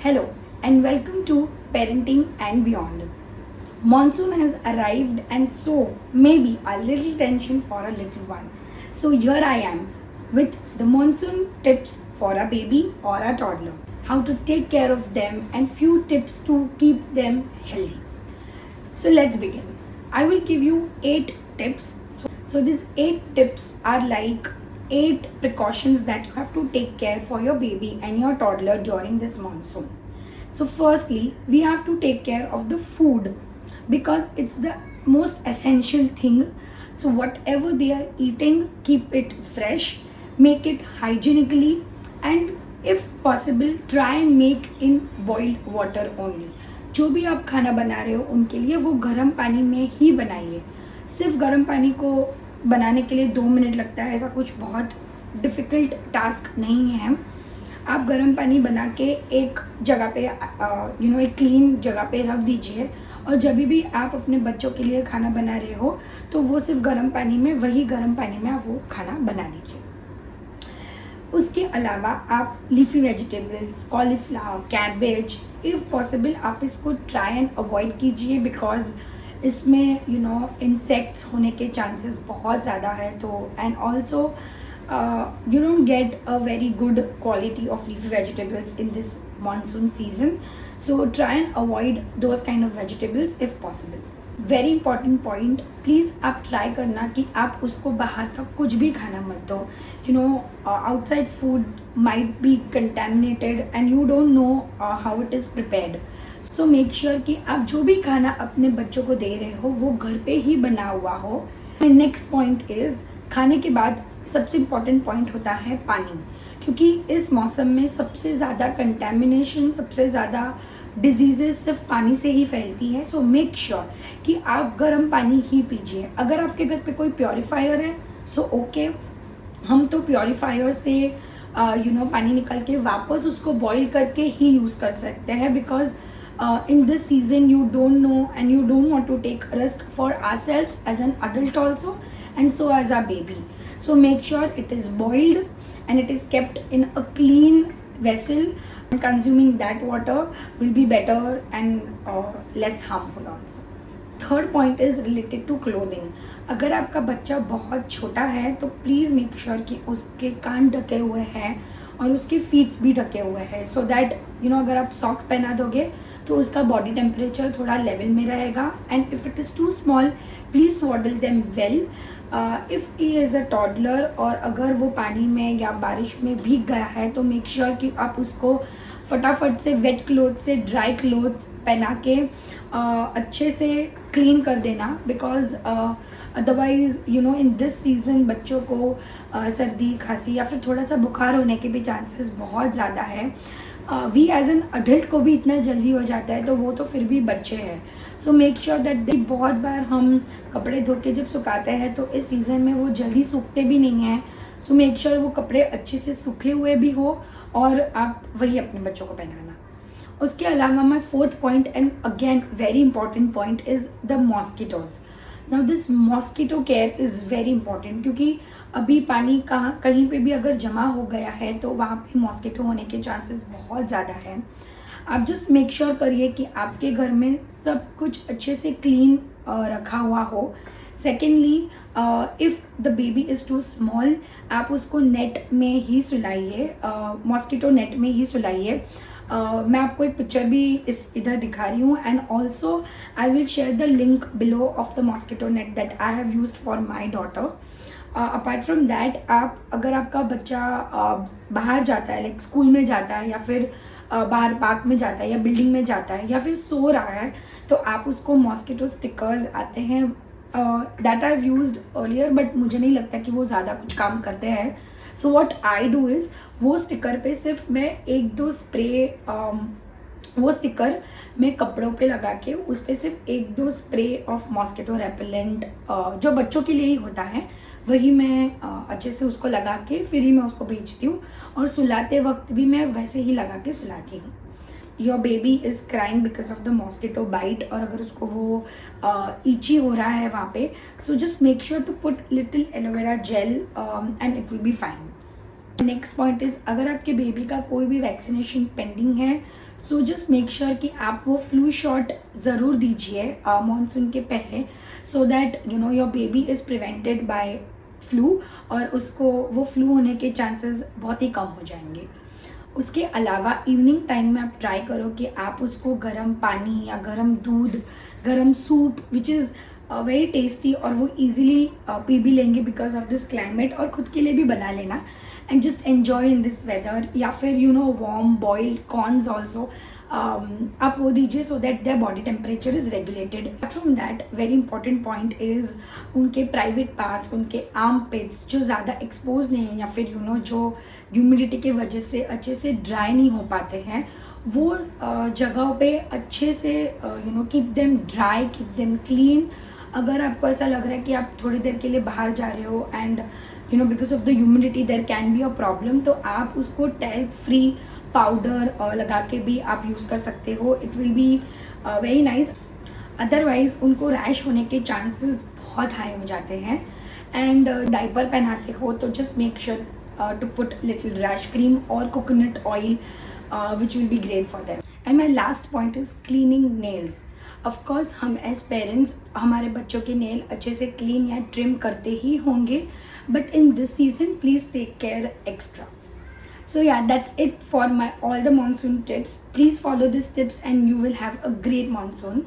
Hello and welcome to Parenting and Beyond. Monsoon has arrived and so maybe a little tension for a little one. So here I am with the monsoon tips for a baby or a toddler. How to take care of them and few tips to keep them healthy. So let's begin. I will give you 8 tips. So these 8 tips are like 8 precautions that you have to take care for your baby and your toddler during this monsoon. So firstly, we have to take care of the food because it's the most essential thing. So whatever they are eating, keep it fresh, make it hygienically, and if possible try and make in boiled water only. जो भी आप खाना बना रहे हो उनके लिए वो गर्म पानी में ही बनाइए. सिर्फ गर्म पानी को बनाने के लिए 2 मिनट लगता है, ऐसा कुछ बहुत डिफ़िकल्ट टास्क नहीं है. आप गर्म पानी बना के एक जगह पे एक क्लीन जगह पे रख दीजिए और जब भी आप अपने बच्चों के लिए खाना बना रहे हो तो वो सिर्फ गर्म पानी में, वही गर्म पानी में आप वो खाना बना दीजिए. उसके अलावा आप leafy vegetables, cauliflower, cabbage, if possible आप इसको ट्राई एंड अवॉइड कीजिए बिकॉज इसमें इंसेक्ट्स होने के चांसेस बहुत ज़्यादा है. तो and also you don't get a very good quality of leafy vegetables in this monsoon season, so try and avoid those kind of vegetables if possible. Very important point, please आप try करना कि आप उसको बाहर का कुछ भी खाना मत दो. Outside food might be contaminated and you don't know how it is prepared. So make sure कि आप जो भी खाना अपने बच्चों को दे रहे हो वो घर पे ही बना हुआ हो. नेक्स्ट पॉइंट इज़ खाने के बाद सबसे इम्पॉर्टेंट पॉइंट होता है पानी, क्योंकि इस मौसम में सबसे ज़्यादा कंटेमिनेशन, सबसे ज़्यादा डिजीज़ेस सिर्फ पानी से ही फैलती है. सो मेक श्योर कि आप गर्म पानी ही पीजिए. अगर आपके घर पे कोई प्योरीफायर है सो ओके, हम तो प्योरीफायर से पानी निकाल के वापस उसको बॉईल करके ही यूज़ कर सकते हैं because in this season you don't know and you don't want to take risk for ourselves as an adult also and so as a baby. So make sure it is boiled and it is kept in a clean vessel, and consuming that water will be better and less harmful also. Third point is related to clothing. अगर आपका बच्चा बहुत छोटा है तो please make sure कि उसके कान ढके हुए हैं और उसके फीट्स भी ढके हुए हैं सो दैट अगर आप सॉक्स पहना दोगे तो उसका बॉडी टेम्परेचर थोड़ा लेवल में रहेगा. And if it is too small please swaddle them well. If he is a toddler और अगर वो पानी में या बारिश में भीग गया है तो मेक श्योर कि आप उसको फटाफट से वेट क्लोथ से ड्राई क्लोथ्स पहना के अच्छे से क्लीन कर देना because otherwise in this season बच्चों को सर्दी, खांसी या फिर थोड़ा सा बुखार होने के भी चांसेस बहुत ज़्यादा है. वी एज एन अडल्ट को भी इतना जल्दी हो जाता है तो वो तो फिर भी बच्चे हैं. सो मेक श्योर दैट बहुत बार हम कपड़े धो के जब सुखाते हैं तो इस सीज़न में वो जल्दी सूखते भी नहीं हैं. सो मेक श्योर वो कपड़े अच्छे से सूखे हुए भी हो और आप वही अपने बच्चों को पहनाना. उसके अलावा my fourth point and again very important point is the mosquitoes. Now this mosquito care is very important क्योंकि अभी पानी कहीं पे भी अगर जमा हो गया है तो वहाँ पे मॉस्किटो होने के चांसेस बहुत ज़्यादा हैं. आप जस्ट मेक श्योर करिए कि आपके घर में सब कुछ अच्छे से क्लीन रखा हुआ हो. Secondly, if the baby is too small आप उसको नेट में ही सुलाइए, मॉस्किटो नेट में ही सुलाइए. मैं आपको एक पिक्चर भी इधर दिखा रही हूँ and also I will share the link below of the mosquito net that I have used for my daughter. Apart from that, आप अगर आपका बच्चा बाहर जाता है लाइक स्कूल में जाता है या फिर बाहर पार्क में जाता है या बिल्डिंग में जाता है या फिर सो रहा है तो आप उसको मॉस्किटो स्टिकर्स आते हैं that I have used earlier but मुझे नहीं लगता कि वो ज़्यादा कुछ काम करते हैं. So what I do is वो स्टिकर पे सिर्फ मैं 1-2 स्प्रे वो स्टिकर मैं कपड़ों पे लगा के उस पर सिर्फ 1-2 स्प्रे ऑफ मॉस्किटो रेपेलेंट जो बच्चों के लिए ही होता है वही मैं अच्छे से उसको लगा के फिर ही मैं उसको बेचती हूँ और सुलाते वक्त भी मैं वैसे ही लगा के सुलाती हूँ. Your baby is crying because of the mosquito bite और अगर उसको वो ईची हो रहा है वहाँ पे so just make sure to put little aloe vera gel and it will be fine. Next point is, अगर आपके बेबी का कोई भी वैक्सीनेशन पेंडिंग है, सो जस्ट मेक श्योर कि आप वो फ्लू शॉट ज़रूर दीजिए मानसून के पहले, so that you know your baby is prevented by flu, और उसको वो फ्लू होने के चांसेस बहुत ही कम हो जाएंगे। उसके अलावा इवनिंग टाइम में आप ट्राई करो कि आप उसको गर्म पानी या गर्म दूध, गर्म soup which is very tasty, और वो इजीली पी भी लेंगे बिकॉज ऑफ दिस क्लाइमेट, और ख़ुद के लिए भी बना लेना and just enjoy in this weather. या फिर you know warm boiled corns also आप वो दीजिए, so that their body temperature is regulated. Apart from that, very important point is उनके प्राइवेट पार्ट्स, उनके आर्म पिट्स जो ज़्यादा एक्सपोज नहीं है, या फिर यू नो जो ह्यूमिडिटी की वजह से अच्छे से ड्राई नहीं हो पाते हैं, वो जगहों पे अच्छे से you know keep them dry, keep them clean. अगर आपको ऐसा लग रहा है कि आप थोड़ी देर के लिए बाहर जा रहे हो and you know because of the humidity there can be a problem, तो आप उसको टैल्क फ्री पाउडर लगा के भी आप यूज़ कर सकते हो। It will be very nice. Otherwise उनको रैश होने के चांसेस बहुत हाई हो जाते हैं। एंड डाइपर पहनाते हो तो just make sure to put little rash cream और coconut oil which will be great for them. And my last point is cleaning nails. Of course हम एज पेरेंट्स हमारे बच्चों के नेल अच्छे से क्लीन या ट्रिम करते ही होंगे, but in this season please take care extra. So yeah, that's it for my all the monsoon tips. Please follow these tips and you will have a great monsoon.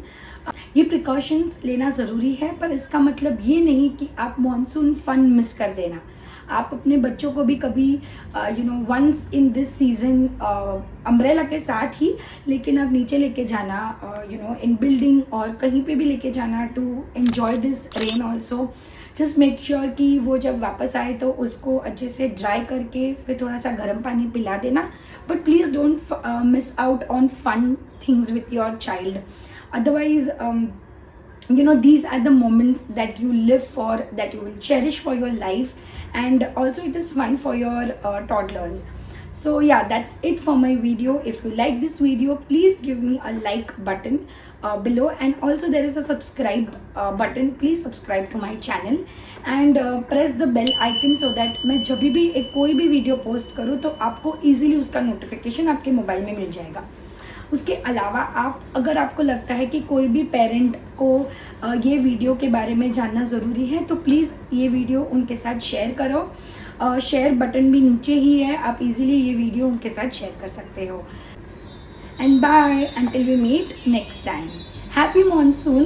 ये precautions लेना ज़रूरी है, पर इसका मतलब ये नहीं कि आप मानसून फन मिस कर देना। आप अपने बच्चों को भी कभी you know once in this season umbrella के साथ ही, लेकिन आप नीचे लेके जाना, यू नो इन बिल्डिंग और कहीं पे भी लेके जाना to enjoy this rain also. Just make sure कि वो जब वापस आए तो उसको अच्छे से ड्राई करके फिर थोड़ा सा गर्म पानी पिला देना, but please don't miss out on fun things with your child. Otherwise, you know, these are the moments that you live for, that you will cherish for your life, and also it is fun for your toddlers. So yeah, that's it for my video. If you like this video, please give me a like button below, and also there is a subscribe button. Please subscribe to my channel and press the bell icon so that मैं जब भी एक कोई भी video post करूँ तो आपको easily उसका नोटिफिकेशन आपके मोबाइल में मिल जाएगा। उसके अलावा आप, अगर आपको लगता है कि कोई भी पेरेंट को ये वीडियो के बारे में जानना ज़रूरी है, तो प्लीज़ ये वीडियो उनके साथ शेयर करो। शेयर बटन भी नीचे ही है, आप इजीली ये वीडियो उनके साथ शेयर कर सकते हो। And bye, until we meet next time. Happy monsoon.